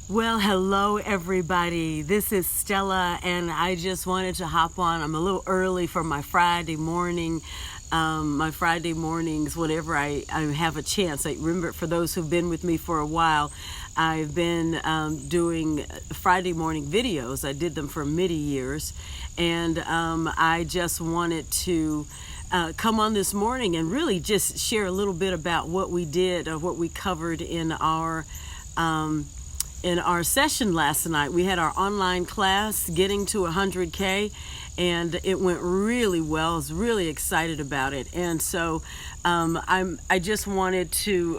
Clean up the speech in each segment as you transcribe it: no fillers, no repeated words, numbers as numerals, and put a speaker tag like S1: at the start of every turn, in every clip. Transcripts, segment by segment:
S1: Well, hello everybody. This is Stella, and I just wanted to hop on. I'm a little early for my Friday morning. My Friday mornings, whenever I have a chance. I remember, for those who've been with me for a while, I've been doing Friday morning videos. I did them for many years, and I just wanted to come on this morning and really just share a little bit about what we did, or what we covered in our session last night. We had our online class, Getting to 100K, and it went really well. I was really excited about it. And so I just wanted to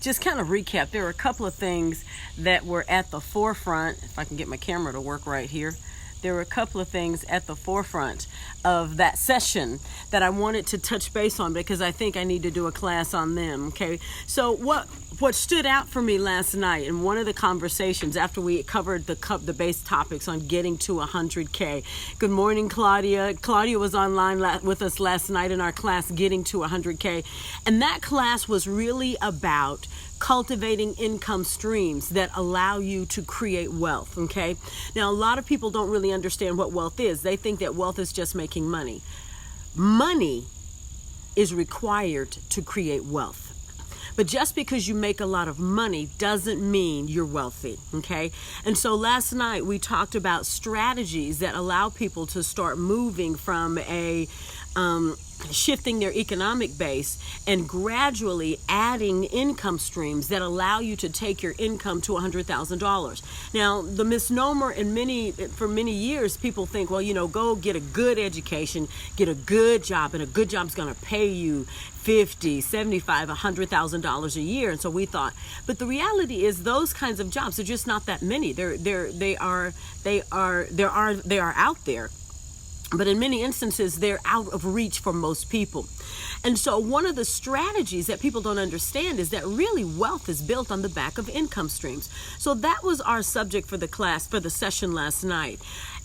S1: just kind of recap. There were a couple of things that were at the forefront. If I can get my camera to work right here. There were a couple of things at the forefront of that session that I wanted to touch base on, because I think I need to do a class on them. Okay, so what stood out for me last night in one of the conversations after we covered the base topics on getting to 100K. Good morning, Claudia. Claudia was online with us last night in our class, Getting to 100K, and that class was really about cultivating income streams that allow you to create wealth. Okay, now a lot of people don't really understand what wealth is. They think that wealth is just making money. Money is required to create wealth. But just because you make a lot of money doesn't mean you're wealthy, okay? And so last night we talked about strategies that allow people to start moving from shifting their economic base and gradually adding income streams that allow you to take your income to $100,000. Now, the misnomer for many years, people think, well, go get a good education, get a good job, and a good job is going to pay you $50,000, $75,000, $100,000 a year. And so we thought, but the reality is those kinds of jobs are just not that many. They are out there. But in many instances, they're out of reach for most people. And so one of the strategies that people don't understand is that really wealth is built on the back of income streams. So that was our subject for the session last night.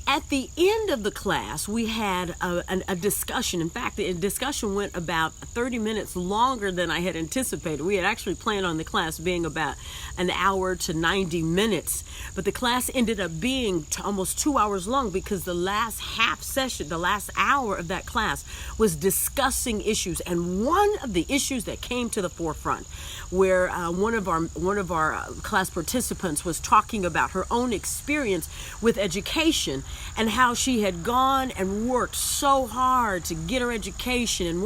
S1: At the end of the class, we had a discussion. In fact, the discussion went about 30 minutes longer than I had anticipated. We had actually planned on the class being about an hour to 90 minutes, but the class ended up being almost 2 hours long, because the last the last hour of that class was discussing issues. And one of the issues that came to the forefront, where one of our class participants was talking about her own experience with education, and how she had gone and worked so hard to get her education and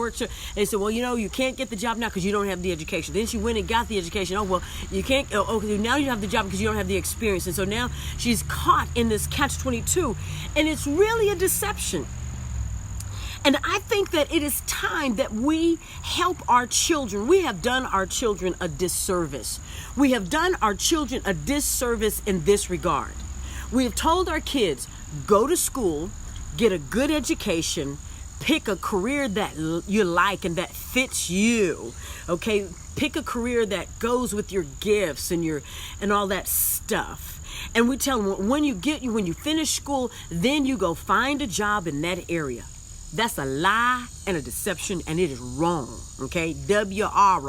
S1: they said, well, you can't get the job now because you don't have the education. Then she went and got the education. Oh, well, you can't. Okay, now you have the job because you don't have the experience. And so now she's caught in this catch-22, and it's really a deception. And I think that it is time that we help our children. We have done our children a disservice. We have done our children a disservice in this regard. We have told our kids, go to school, get a good education, pick a career that you like and that fits you. Okay, pick a career that goes with your gifts and all that stuff. And we tell them, when you finish school, then you go find a job in that area. That's a lie and a deception, and it is wrong. Okay, WRONG.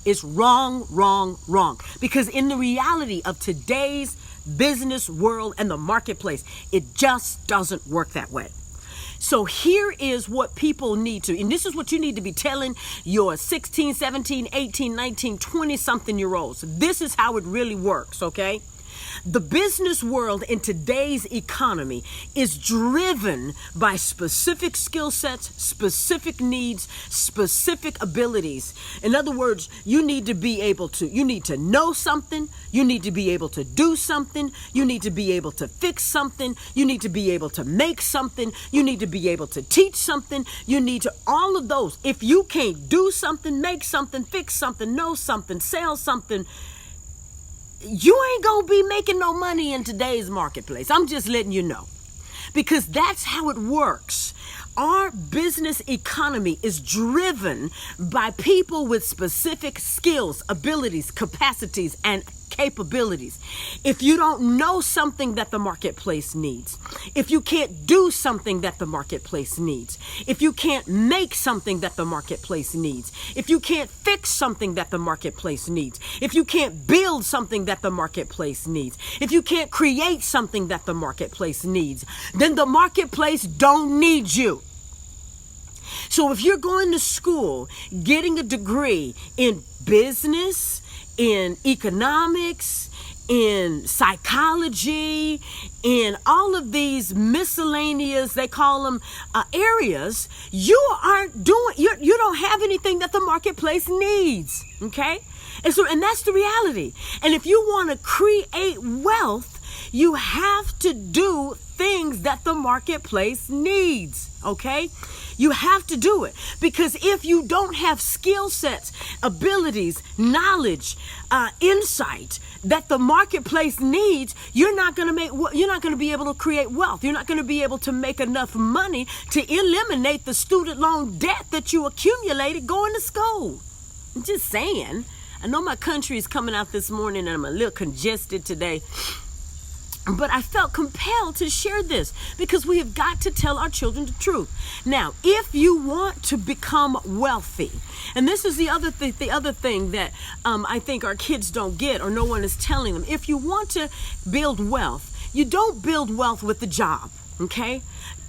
S1: It's wrong, wrong, wrong. Because in the reality of today's business world and the marketplace, it just doesn't work that way. So here is what people need to, and this is what you need to be telling your 16, 17, 18, 19, 20 something year olds. This is how it really works, okay? The business world in today's economy is driven by specific skill sets, specific needs, specific abilities. In other words, you need to know something, you need to be able to do something, you need to be able to fix something, you need to be able to make something, you need to be able to teach something, all of those. If you can't do something, make something, fix something, know something, sell something, you ain't gonna be making no money in today's marketplace. I'm just letting you know, because that's how it works. Our business economy is driven by people with specific skills, abilities, capacities, and capabilities. If you don't know something that the marketplace needs, if you can't do something that the marketplace needs, if you can't make something that the marketplace needs, if you can't fix something that the marketplace needs, if you can't build something that the marketplace needs, if you can't create something that the marketplace needs, then the marketplace don't need you. So if you're going to school, getting a degree in business, in economics, in psychology, in all of these miscellaneous, they call them areas, you don't have anything that the marketplace needs, okay? And that's the reality. And if you want to create wealth, you have to do things that the marketplace needs, okay? You have to do it, because if you don't have skill sets, abilities, knowledge, insight that the marketplace needs, you're not going to be able to create wealth. You're not going to be able to make enough money to eliminate the student loan debt that you accumulated going to school. I'm just saying. I know my country is coming out this morning and I'm a little congested today. But I felt compelled to share this because we have got to tell our children the truth. Now, if you want to become wealthy, and this is the other thing that I think our kids don't get or no one is telling them. If you want to build wealth, you don't build wealth with a job, okay?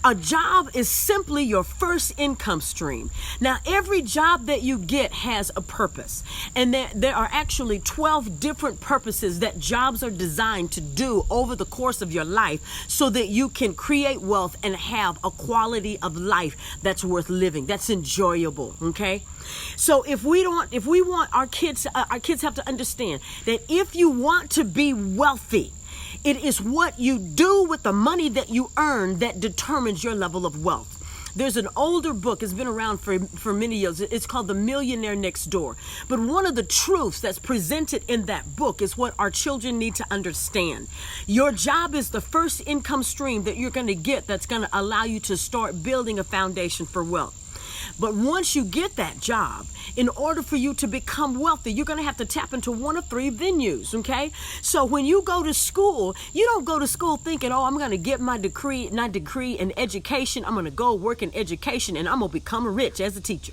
S1: A job is simply your first income stream. Now, every job that you get has a purpose. And there are actually 12 different purposes that jobs are designed to do over the course of your life so that you can create wealth and have a quality of life that's worth living, that's enjoyable, okay? So if we want our kids have to understand that if you want to be wealthy, it is what you do with the money that you earn that determines your level of wealth. There's an older book, it's been around for many years. It's called The Millionaire Next Door. But one of the truths that's presented in that book is what our children need to understand. Your job is the first income stream that you're going to get that's going to allow you to start building a foundation for wealth. But once you get that job, in order for you to become wealthy, you're going to have to tap into one of three venues, okay? So when you go to school, you don't go to school thinking, oh, I'm going to get my degree in education. I'm going to go work in education and I'm going to become rich as a teacher.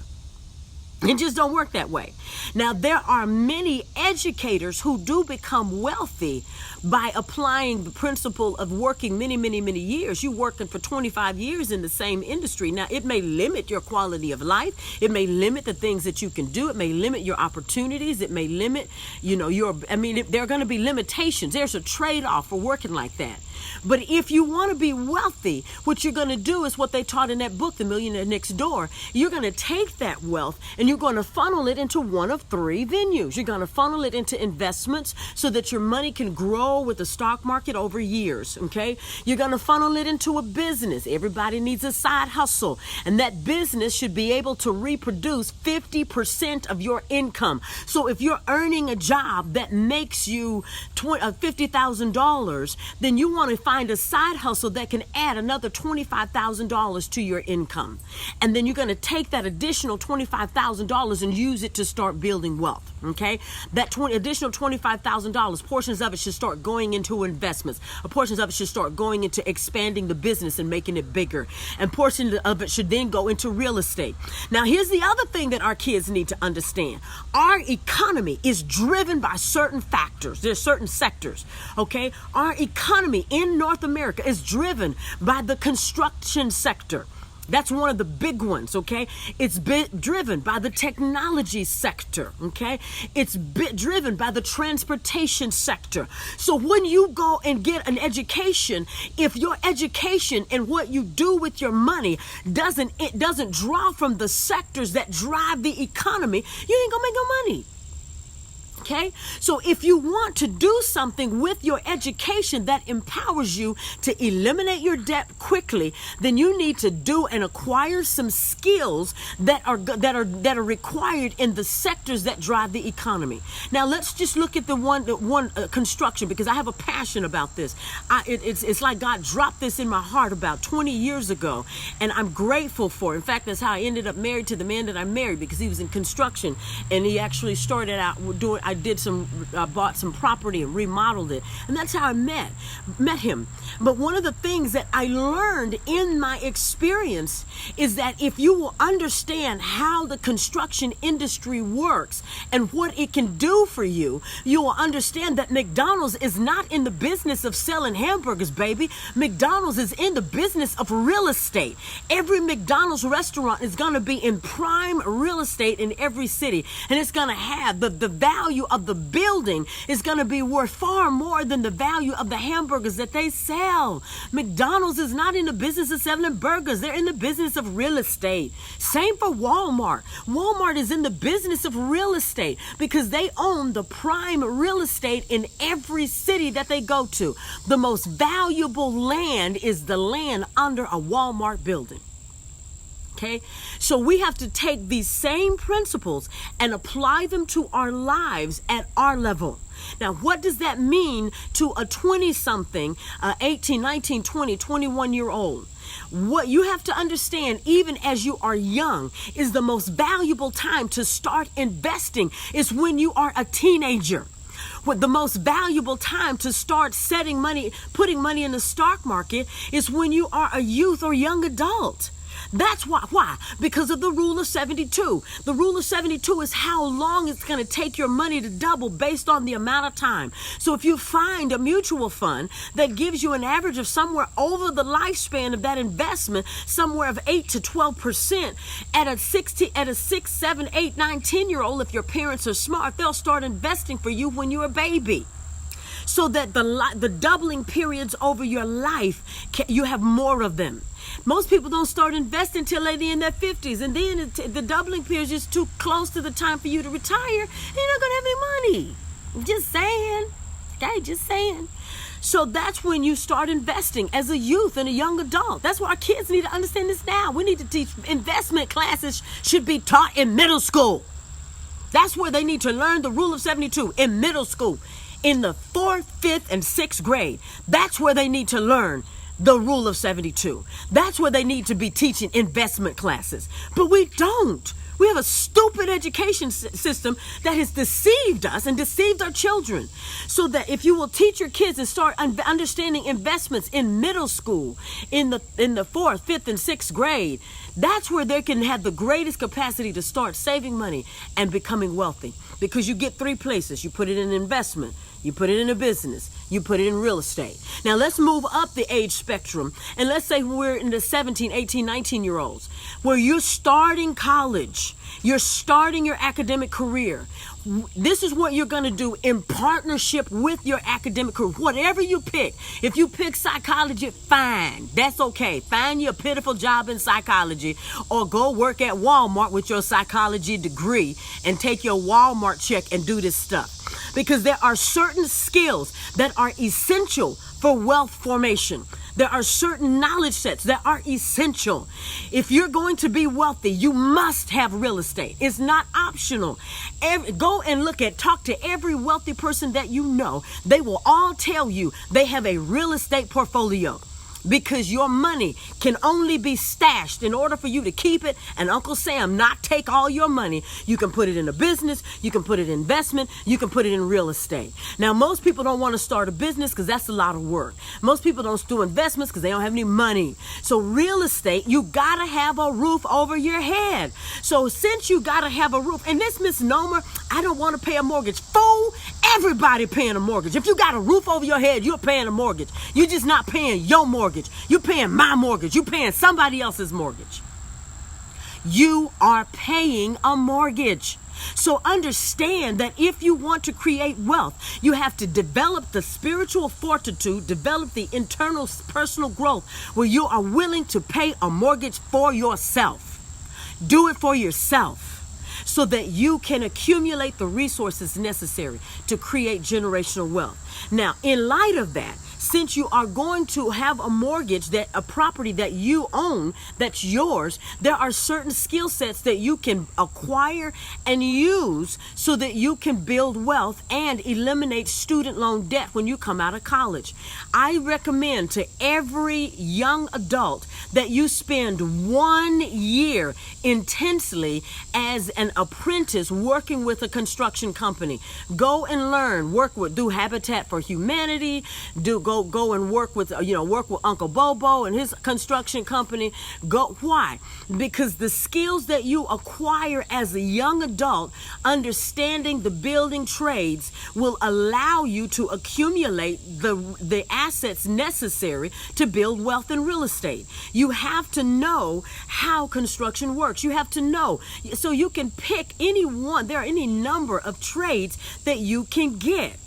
S1: It just don't work that way. Now, there are many educators who do become wealthy by applying the principle of working many, many, many years. You're working for 25 years in the same industry. Now, it may limit your quality of life. It may limit the things that you can do. It may limit your opportunities. It may limit, there are going to be limitations. There's a trade-off for working like that. But if you want to be wealthy, what you're going to do is what they taught in that book, The Millionaire Next Door. You're going to take that wealth and you're going to funnel it into one of three venues. You're going to funnel it into investments so that your money can grow with the stock market over years, okay? You're going to funnel it into a business. Everybody needs a side hustle, and that business should be able to reproduce 50% of your income. So if you're earning a job that makes you $50,000, then you want to find a side hustle that can add another $25,000 to your income. And then you're going to take that additional $25,000 and use it to start building wealth, okay? That additional $25,000, portions of it should start going into investments. Portions of it should start going into expanding the business and making it bigger. And portions of it should then go into real estate. Now, here's the other thing that our kids need to understand. Our economy is driven by certain factors. There's certain sectors, okay? Our economy in North America is driven by the construction sector. That's one of the big ones, okay? It's driven by the technology sector, okay? It's driven by the transportation sector. So when you go and get an education, if your education and what you do with your money doesn't draw from the sectors that drive the economy, you ain't gonna make no money. Okay, so if you want to do something with your education that empowers you to eliminate your debt quickly, then you need to do and acquire some skills that are required in the sectors that drive the economy. Now, let's just look at the one construction, because I have a passion about this. It's like God dropped this in my heart about 20 years ago, and I'm grateful for it. In fact, that's how I ended up married to the man that I married, because he was in construction, and he actually started out doing. I bought some property and remodeled it, and that's how I met him. But one of the things that I learned in my experience is that if you will understand how the construction industry works and what it can do for you, you will understand that McDonald's is not in the business of selling hamburgers, baby. McDonald's is in the business of real estate. Every McDonald's restaurant is going to be in prime real estate in every city, and it's going to have the value of the building is going to be worth far more than the value of the hamburgers that they sell. McDonald's is not in the business of selling burgers. They're in the business of real estate. Same for Walmart. Walmart is in the business of real estate because they own the prime real estate in every city that they go to. The most valuable land is the land under a Walmart building. Okay, so we have to take these same principles and apply them to our lives at our level. Now, what does that mean to a 20-something, 18, 19, 20, 21-year-old? What you have to understand, even as you are young, is the most valuable time to start investing is when you are a teenager. What the most valuable time to start setting money, putting money in the stock market is when you are a youth or young adult. That's why. Why? Because of the rule of 72. The rule of 72 is how long it's going to take your money to double based on the amount of time. So if you find a mutual fund that gives you an average of somewhere over the lifespan of that investment, somewhere of 8 to 12%, at a 6, 7, 8, 9, 10-year-old, if your parents are smart, they'll start investing for you when you're a baby. So that the doubling periods over your life, you have more of them. Most people don't start investing until they're in their 50s, and then the doubling period is just too close to the time for you to retire, and you're not going to have any money. Just saying. Okay, just saying. So that's when you start investing as a youth and a young adult. That's why our kids need to understand this now. We need to teach investment classes should be taught in middle school. That's where they need to learn the rule of 72 in middle school. In the 4th, 5th, and 6th grade. That's where they need to learn the rule of 72. That's where they need to be teaching investment classes. But we don't. We have a stupid education system that has deceived us and deceived our children. So that if you will teach your kids and start understanding investments in middle school, in the 4th, 5th, and 6th grade, that's where they can have the greatest capacity to start saving money and becoming wealthy. Because you get 3 places. You put it in investment, you put it in a business, you put it in real estate. Now let's move up the age spectrum, and let's say we're in the 17, 18, 19-year-olds, where you're starting college, you're starting your academic career. This is what you're going to do in partnership with your academic career. Whatever you pick. If you pick psychology, fine. That's okay. Find you a pitiful job in psychology, or go work at Walmart with your psychology degree and take your Walmart check and do this stuff. Because there are certain skills that are essential for wealth formation. There are certain knowledge sets that are essential. If you're going to be wealthy, you must have real estate. It's not optional. Go and talk to every wealthy person that you know. They will all tell you they have a real estate portfolio. Because your money can only be stashed in order for you to keep it and Uncle Sam not take all your money. You can put it in a business, you can put it in investment, you can put it in real estate. Now, most people don't want to start a business because that's a lot of work. Most people don't do investments because they don't have any money. So real estate, you got to have a roof over your head. So since you got to have a roof, and this misnomer, I don't want to pay a mortgage. Fool, everybody paying a mortgage. If you got a roof over your head, you're paying a mortgage. You're just not paying your mortgage. You're paying my mortgage. You're paying somebody else's mortgage. You are paying a mortgage. So understand that if you want to create wealth, you have to develop the spiritual fortitude, develop the internal personal growth where you are willing to pay a mortgage for yourself. Do it for yourself. so that you can accumulate the resources necessary to create generational wealth. Now, in light of that, since you are going to have a mortgage, that a property that you own, that's yours, there are certain skill sets that you can acquire and use so that you can build wealth and eliminate student loan debt when you come out of college. I recommend to every young adult that you spend 1 year intensely as an apprentice working with a construction company. Go and learn, do Habitat for Humanity, go and work with Uncle Bobo and his construction company. Why? Because the skills that you acquire as a young adult, understanding the building trades, will allow you to accumulate the assets necessary to build wealth in real estate. You have to know how construction works. You have to know, so you can pick any one. There are any number of trades that you can get.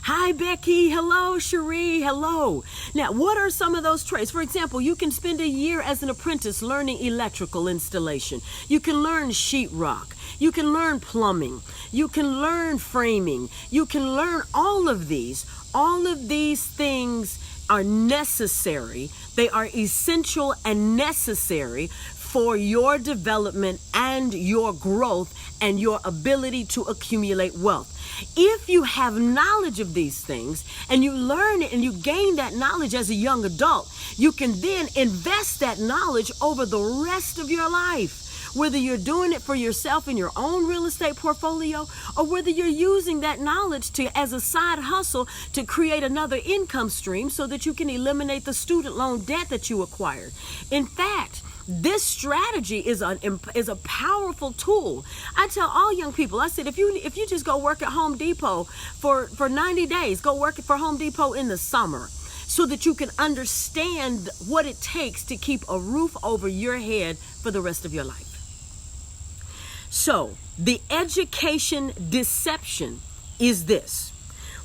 S1: Hi, Becky. Hello, Cherie. Hello. Now, what are some of those trades? For example, you can spend a year as an apprentice learning electrical installation. You can learn sheetrock. You can learn plumbing. You can learn framing. You can learn all of these. All of these things are necessary. They are essential and necessary for your development and your growth and your ability to accumulate wealth. If you have knowledge of these things and you learn it and you gain that knowledge as a young adult, you can then invest that knowledge over the rest of your life. Whether you're doing it for yourself in your own real estate portfolio, or whether you're using that knowledge as a side hustle to create another income stream so that you can eliminate the student loan debt that you acquired. In fact, this strategy is a powerful tool. I tell all young people, I said, if you just go work at Home Depot for 90 days, go work for Home Depot in the summer, so that you can understand what it takes to keep a roof over your head for the rest of your life. So the education deception is this.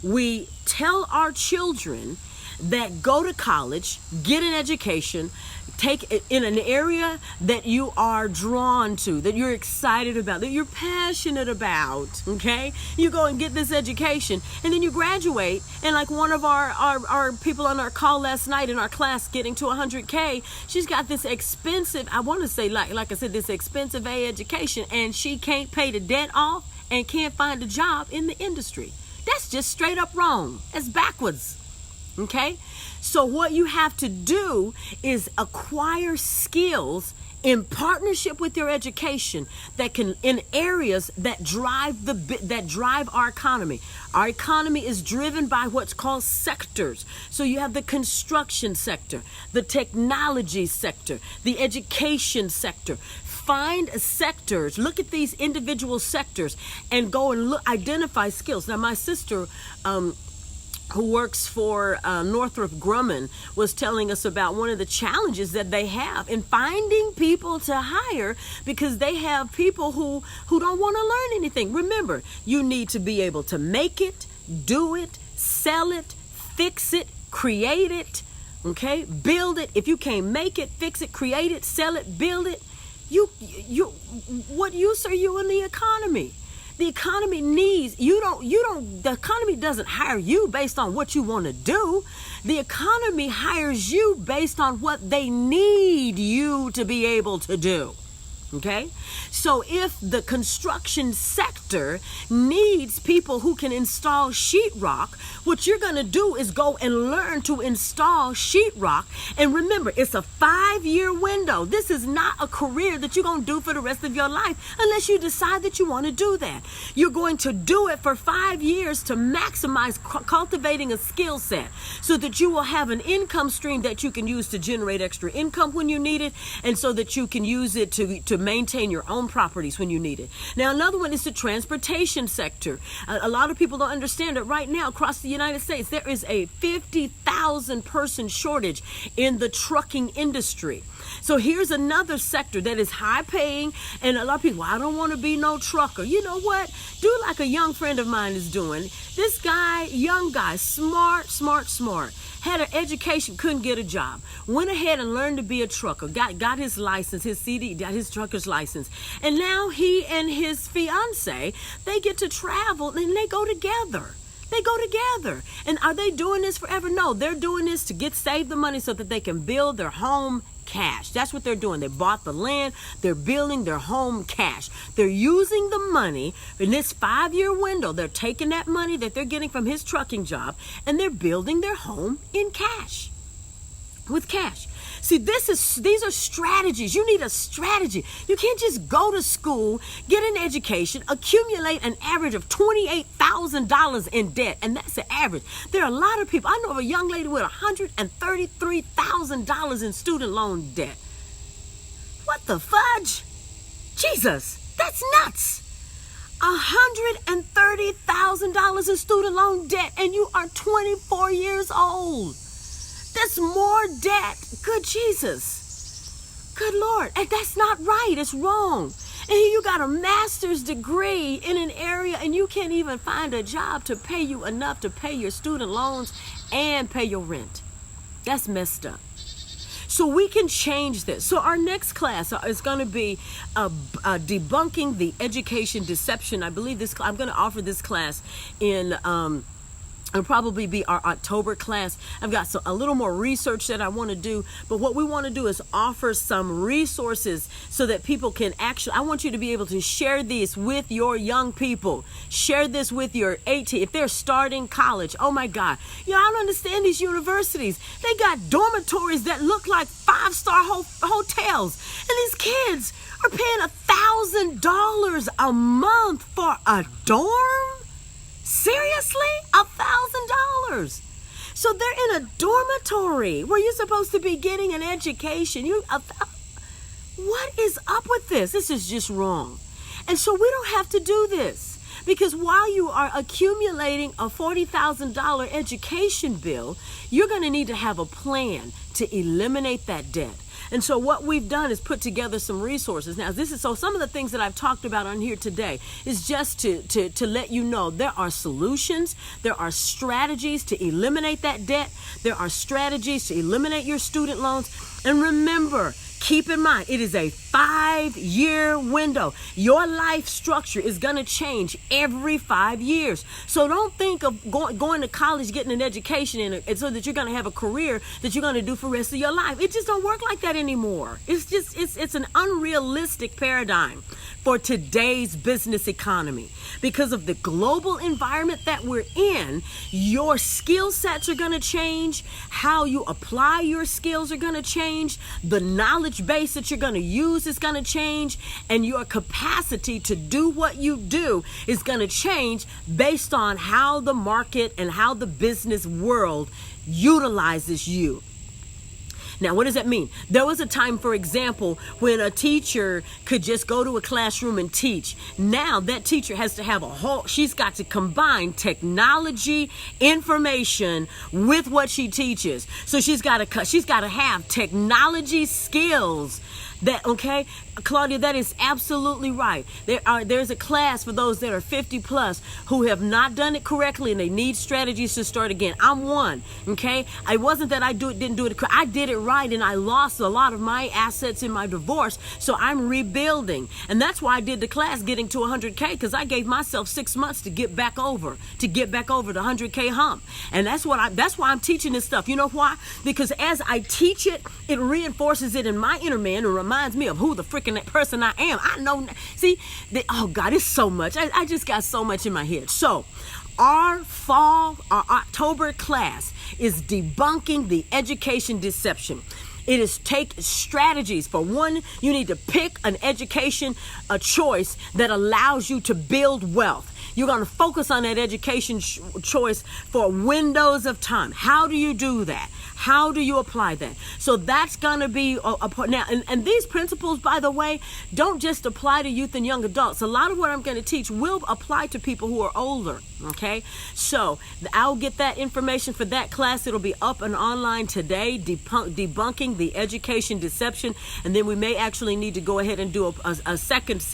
S1: We tell our children that go to college, get an education, take it in an area that you are drawn to, that you're excited about, that you're passionate about, okay? You go and get this education, and then you graduate, and like one of our people on our call last night in our class getting to 100K, she's got this expensive, I want to say, like I said, this expensive education, and she can't pay the debt off and can't find a job in the industry. That's just straight up wrong. That's backwards. Okay? So what you have to do is acquire skills in partnership with your education that can, in areas that drive our economy. Our economy is driven by what's called sectors. So you have the construction sector, the technology sector, the education sector. Find sectors, look at these individual sectors and go and identify skills. Now, my sister, who works for Northrop Grumman, was telling us about one of the challenges that they have in finding people to hire, because they have people who don't want to learn anything. Remember, you need to be able to make it, do it, sell it, fix it, create it, okay? Build it. If you can't make it, fix it, create it, sell it, build it, what use are you in the economy? The economy needs, the economy doesn't hire you based on what you want to do. The economy hires you based on what they need you to be able to do. Okay? So if the construction sector needs people who can install sheetrock, what you're going to do is go and learn to install sheetrock. And remember, it's a 5-year window. This is not a career that you're going to do for the rest of your life unless you decide that you want to do that. You're going to do it for 5 years to maximize cultivating a skill set so that you will have an income stream that you can use to generate extra income when you need it, and so that you can use it to maintain your own properties when you need it. Now, another one is the transportation sector. A lot of people don't understand it. Right now, across the United States, there is a 50,000 person shortage in the trucking industry. So here's another sector that is high paying, and a lot of people, I don't want to be no trucker. You know what? Do like a young friend of mine is doing. This guy, young guy, smart, had an education, couldn't get a job. Went ahead and learned to be a trucker. Got his license, his CD, got his trucker's license. And now he and his fiance, they get to travel and they go together. They go together. And are they doing this forever? No, they're doing this to save the money so that they can build their home cash. That's what they're doing. They bought the land. They're building their home cash. They're using the money in this 5-year window. They're taking that money that they're getting from his trucking job and they're building their home in cash. With cash. See, these are strategies. You need a strategy. You can't just go to school, get an education, accumulate an average of $28,000 in debt, and that's the average. There are a lot of people. I know of a young lady with $133,000 in student loan debt. What the fudge? Jesus, that's nuts. $130,000 in student loan debt, and you are 24 years old. That's more debt. Good Jesus. Good Lord. And that's not right. It's wrong. And here you got a master's degree in an area and you can't even find a job to pay you enough to pay your student loans and pay your rent. That's messed up. So we can change this. So our next class is going to be debunking the education deception. I believe I'm going to offer this class in it'll probably be our October class. I've got a little more research that I want to do, but what we want to do is offer some resources so that people can I want you to be able to share this with your young people. Share this with your 18, if they're starting college. Oh my God. I don't understand these universities. They got dormitories that look like 5-star hotels, and these kids are paying $1,000 a month for a dorm? Seriously? $1,000. So they're in a dormitory where you're supposed to be getting an education. What is up with this? This is just wrong. And so we don't have to do this, because while you are accumulating a $40,000 education bill, you're going to need to have a plan to eliminate that debt. And so what we've done is put together some resources. Now, some of the things that I've talked about on here today is just to let you know there are solutions, there are strategies to eliminate that debt, there are strategies to eliminate your student loans. And remember, keep in mind, it is a 5-year window. Your life structure is going to change every 5 years. So don't think of going to college, getting an education, and so that you're going to have a career that you're going to do for the rest of your life. It just don't work like that anymore. It's an unrealistic paradigm for today's business economy. Because of the global environment that we're in, your skill sets are going to change. How you apply your skills are going to change. The knowledge base that you're going to use is going to change. And your capacity to do what you do is going to change based on how the market and how the business world utilizes you. Now, what does that mean? There was a time, for example, when a teacher could just go to a classroom and teach. Now that teacher has to have she's got to combine technology, information with what she teaches. So she's got to have technology skills. Okay, Claudia, that is absolutely right. There's a class for those that are 50 plus who have not done it correctly and they need strategies to start again. I'm one. Okay, it wasn't that I didn't do it. I did it right, and I lost a lot of my assets in my divorce. So I'm rebuilding, and that's why I did the class getting to 100K, because I gave myself 6 months to get back over the 100K hump. And that's why I'm teaching this stuff. You know why? Because as I teach it, it reinforces it in my inner man and reminds me of who the freaking person I am. I know. See, oh God, it's so much. I just got so much in my head. So our October class is debunking the education deception. It is take strategies. For one, you need to pick an education, a choice that allows you to build wealth. You're going to focus on that education choice for windows of time. How do you do that? How do you apply that? So that's going to be a part. Now, and these principles, by the way, don't just apply to youth and young adults. A lot of what I'm going to teach will apply to people who are older. Okay, so I'll get that information for that class. It'll be up and online today, debunking the education deception. And then we may actually need to go ahead and do a second,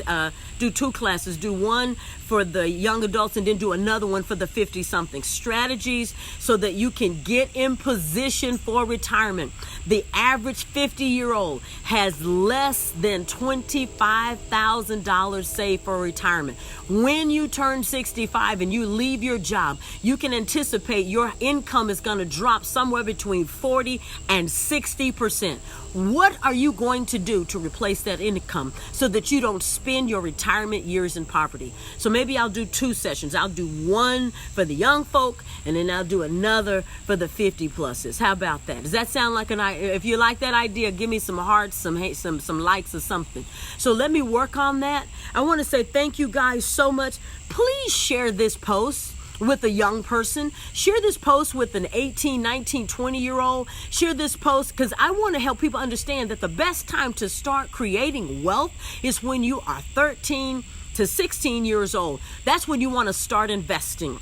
S1: do 2 classes. Do one for the young adults, and then do another one for the 50-something. Strategies so that you can get in position for retirement. The average 50-year-old has less than $25,000 saved for retirement. When you turn 65 and you leave your job, you can anticipate your income is going to drop somewhere between 40 and 60%. What are you going to do to replace that income so that you don't spend your retirement years in poverty? So maybe I'll do 2 sessions. I'll do one for the young folk, and then I'll do another for the 50-pluses. How about that? Does that sound like an idea? If you like that idea, give me some hearts, some hate, some likes or something. So let me work on that. I want to say thank you guys so much. Please share this post with a young person. Share this post with an 18, 19, 20-year-old. Share this post because I want to help people understand that the best time to start creating wealth is when you are 13 to 16 years old. That's when you want to start investing.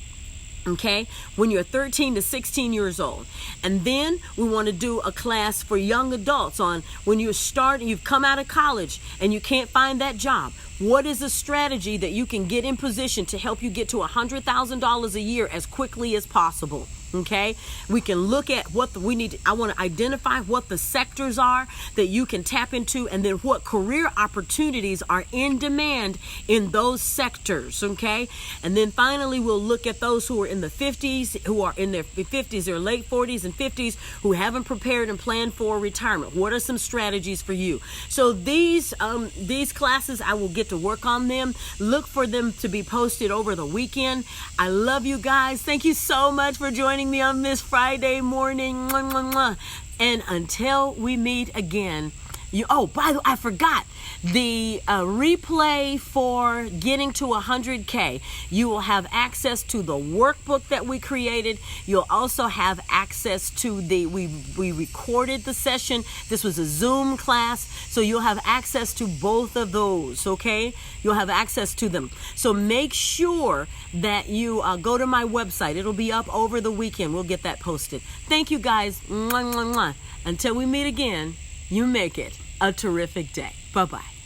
S1: Okay, when you're 13 to 16 years old. And then we want to do a class for young adults on when you've come out of college and you can't find that job. What is a strategy that you can get in position to help you get to $100,000 a year as quickly as possible? Okay, we can look at what we need. I want to identify what the sectors are that you can tap into, and then what career opportunities are in demand in those sectors. Okay, and then finally we'll look at those who are in the 50s, who are in their 50s or late 40s and 50s, who haven't prepared and planned for retirement. What are some strategies for you? So these classes, I will get to work on them. Look for them to be posted over the weekend. I love you guys. Thank you so much for joining me on this Friday morning. Mwah, mwah, mwah. And until we meet again, by the way, I forgot the replay for getting to 100K. You will have access to the workbook that we created. You'll also have access to we recorded the session. This was a Zoom class, so you'll have access to both of those, okay? You'll have access to them. So make sure that you go to my website. It'll be up over the weekend. We'll get that posted. Thank you guys. Mwah, mwah, mwah. Until we meet again, you make it a terrific day. Bye-bye.